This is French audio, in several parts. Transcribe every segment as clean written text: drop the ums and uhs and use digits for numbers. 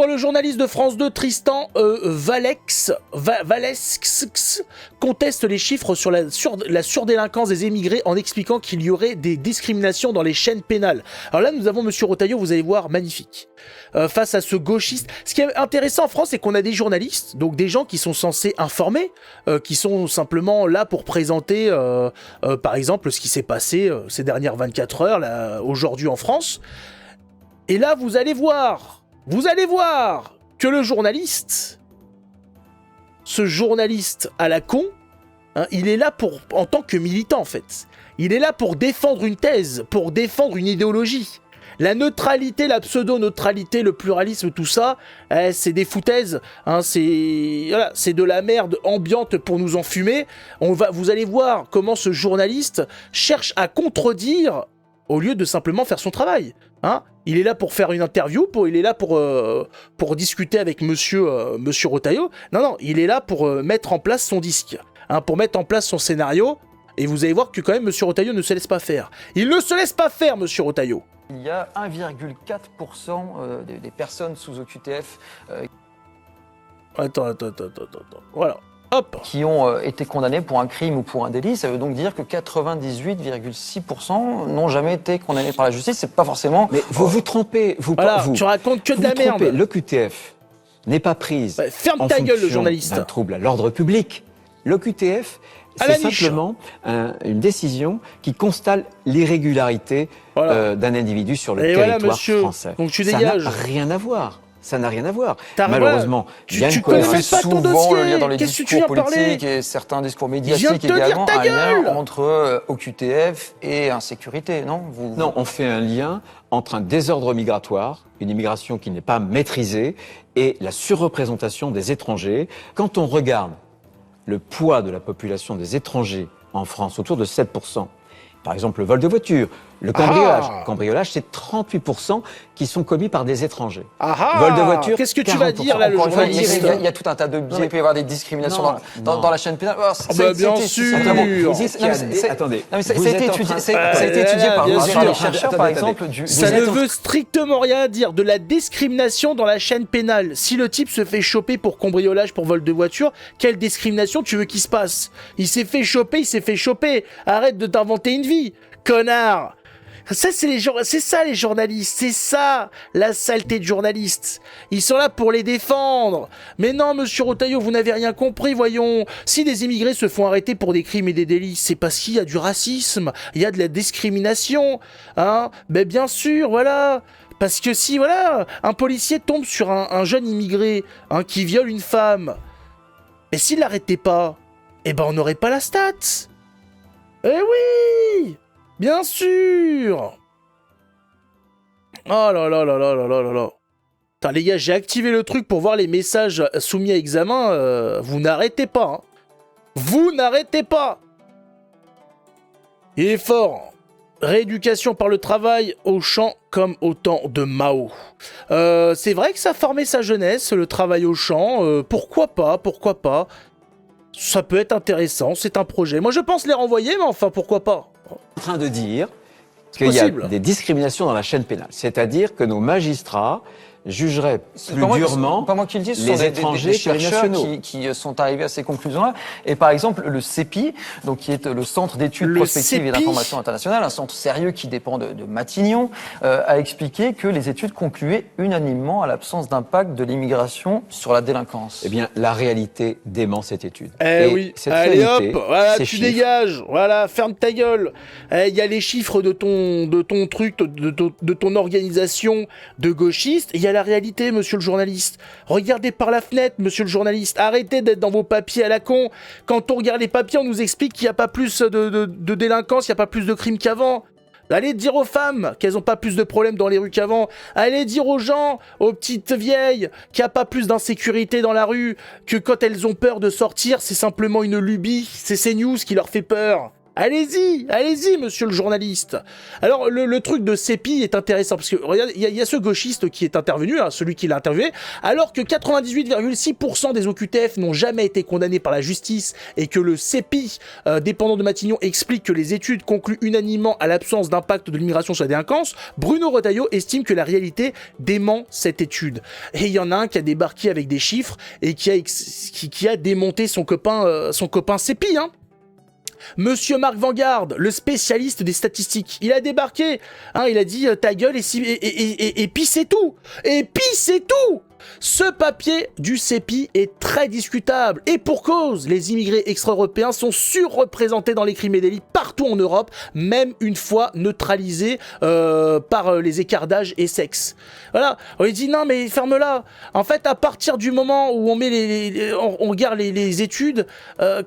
Quand le journaliste de France 2, Tristan Valesques, conteste les chiffres sur la surdélinquance des émigrés en expliquant qu'il y aurait des discriminations dans les chaînes pénales. Alors là, nous avons Monsieur Retailleau, vous allez voir, magnifique. Face à ce gauchiste. Ce qui est intéressant en France, c'est qu'on a des journalistes, donc des gens qui sont censés informer, qui sont simplement là pour présenter, par exemple, ce qui s'est passé ces dernières 24 heures, là, aujourd'hui en France. Et là, vous allez voir que le journaliste, ce journaliste à la con, hein, il est là en tant que militant en fait. Il est là pour défendre une thèse, pour défendre une idéologie. La neutralité, la pseudo-neutralité, le pluralisme, tout ça, c'est des foutaises. Hein, c'est de la merde ambiante pour nous enfumer. Vous allez voir comment ce journaliste cherche à contredire au lieu de simplement faire son travail. Hein, il est là pour faire une interview, il est là pour discuter avec monsieur Retailleau. Non, il est là pour mettre en place son disque, hein, pour mettre en place son scénario. Et vous allez voir que quand même monsieur Retailleau ne se laisse pas faire. Il ne se laisse pas faire, monsieur Retailleau. Il y a 1,4% des personnes sous OQTF Attends. Voilà. Hop. Qui ont été condamnées pour un crime ou pour un délit. Ça veut donc dire que 98,6% n'ont jamais été condamnés par la justice. C'est pas forcément... Mais vous vous trompez. Tu racontes que de la merde. L'OQTF n'est pas prise ferme ta gueule, le journaliste. d'un trouble à l'ordre public. L'OQTF, c'est simplement une décision qui constate l'irrégularité d'un individu sur le territoire français. Donc tu dégages. Ça n'a rien à voir. Ça n'a rien à voir. Malheureusement, il y a une cohérence. Souvent, le lien dans les discours politiques et certains discours médiatiques également, un lien entre OQTF et insécurité, non Non, on fait un lien entre un désordre migratoire, une immigration qui n'est pas maîtrisée, et la surreprésentation des étrangers. Quand on regarde le poids de la population des étrangers en France, autour de 7%, par exemple le vol de voiture, le cambriolage. Le cambriolage, c'est 38% qui sont commis par des étrangers. Vol de voiture, qu'est-ce que tu vas dire là, le journaliste ? Il y a tout un tas de biais, il peut y avoir des discriminations dans la chaîne pénale. Bien sûr. Attendez. Ça a été étudié par les chercheurs, par exemple. Ça ne veut strictement rien dire. De la discrimination dans la chaîne pénale. Si le type se fait choper pour cambriolage, pour vol de voiture, quelle discrimination tu veux qu'il se passe ? Il s'est fait choper. Arrête de t'inventer une vie, connard. Ça, c'est ça les journalistes, c'est ça la saleté de journalistes. Ils sont là pour les défendre. Mais non, monsieur Retailleau, vous n'avez rien compris, voyons. Si des immigrés se font arrêter pour des crimes et des délits, c'est parce qu'il y a du racisme, il y a de la discrimination, hein. Mais bien sûr, voilà. Parce que si, voilà, un policier tombe sur un jeune immigré, hein, qui viole une femme, et s'il l'arrêtait pas, eh ben on n'aurait pas la stat. Eh oui! Bien sûr! Oh là là là là là là là là. Putain, les gars, j'ai activé le truc pour voir les messages soumis à examen. Vous n'arrêtez pas. Hein. Vous n'arrêtez pas! Il est fort. Rééducation par le travail au champ comme au temps de Mao. C'est vrai que ça formait sa jeunesse, le travail au champ. Pourquoi pas? Ça peut être intéressant, c'est un projet. Moi, je pense les renvoyer, mais enfin, pourquoi pas? En train de dire qu'il y a des discriminations dans la chaîne pénale. C'est-à-dire que nos magistrats jugeraient plus durement pas moi qui le dis, ce les sont étrangers des que les chercheurs nationaux. qui sont arrivés à ces conclusions-là. Et par exemple, le CEPI, donc qui est le Centre d'études prospectives et d'information internationale, un centre sérieux qui dépend de Matignon, a expliqué que les études concluaient unanimement à l'absence d'impact de l'immigration sur la délinquance. Eh bien, la réalité dément cette étude. Oui, cette allez réalité, hop, voilà, tu dégages, voilà, ferme ta gueule. Il y a les chiffres de ton truc, de ton organisation de gauchistes, il y a la réalité, monsieur le journaliste. Regardez par la fenêtre, monsieur le journaliste. Arrêtez d'être dans vos papiers à la con. Quand on regarde les papiers, on nous explique qu'il n'y a pas plus de délinquance, il n'y a pas plus de crimes qu'avant. Allez dire aux femmes qu'elles n'ont pas plus de problèmes dans les rues qu'avant. Allez dire aux gens, aux petites vieilles, qu'il n'y a pas plus d'insécurité dans la rue, que quand elles ont peur de sortir, c'est simplement une lubie. C'est CNews qui leur fait peur. Allez-y, monsieur le journaliste. Alors, le truc de CEPI est intéressant, parce que, regarde, il y a ce gauchiste qui est intervenu, hein, celui qui l'a interviewé, alors que 98,6% des OQTF n'ont jamais été condamnés par la justice, et que le CEPI, dépendant de Matignon, explique que les études concluent unanimement à l'absence d'impact de l'immigration sur la délinquance, Bruno Retailleau estime que la réalité dément cette étude. Et il y en a un qui a débarqué avec des chiffres, et qui a démonté son copain CEPI, hein. Monsieur Marc Vanguard, le spécialiste des statistiques, il a débarqué, hein, il a dit ta gueule et puis c'est tout. Et puis c'est tout. Ce papier du CEPI est très discutable, et pour cause, les immigrés extra-européens sont surreprésentés dans les crimes et délits partout en Europe, même une fois neutralisés par les écarts d'âge et sexe. Voilà, on lui dit non mais ferme-la. En fait, à partir du moment où on met on regarde les études,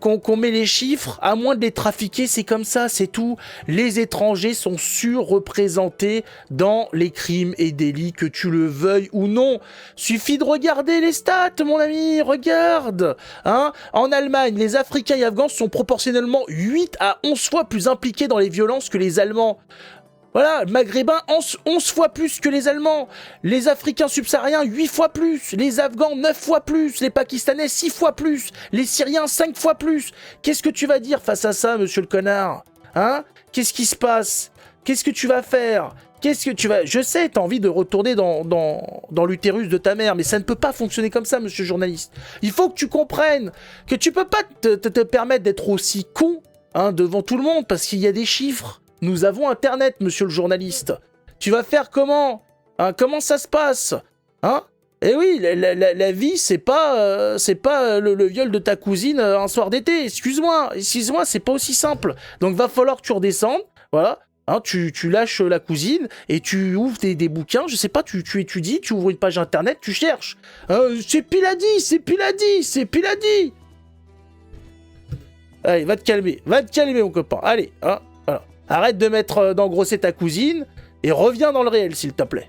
qu'on met les chiffres, à moins de les trafiquer, c'est comme ça, c'est tout. Les étrangers sont surreprésentés dans les crimes et délits, que tu le veuilles ou non. Suffit de regarder les stats, mon ami, regarde, hein. En Allemagne, les Africains et Afghans sont proportionnellement 8 à 11 fois plus impliqués dans les violences que les Allemands. Voilà, Maghrébins 11 fois plus que les Allemands, les Africains subsahariens 8 fois plus, les Afghans 9 fois plus, les Pakistanais 6 fois plus, les Syriens 5 fois plus. Qu'est-ce que tu vas dire face à ça, monsieur le connard? Hein? Qu'est-ce qui se passe? Qu'est-ce que tu vas faire? Je sais, t'as envie de retourner dans l'utérus de ta mère, mais ça ne peut pas fonctionner comme ça, monsieur le journaliste. Il faut que tu comprennes que tu peux pas te permettre d'être aussi con, hein, devant tout le monde, parce qu'il y a des chiffres. Nous avons Internet, monsieur le journaliste. Tu vas faire comment? Hein, comment ça se passe? Hein? Eh oui, la vie, c'est pas le viol de ta cousine un soir d'été. Excuse-moi, c'est pas aussi simple. Donc va falloir que tu redescendes, voilà. Hein, tu lâches la cousine et tu ouvres des bouquins, je sais pas, tu étudies, tu ouvres une page internet, tu cherches. C'est Piladi. Allez, va te calmer, mon copain. Allez, hein, voilà. Arrête de d'engrosser ta cousine et reviens dans le réel, s'il te plaît.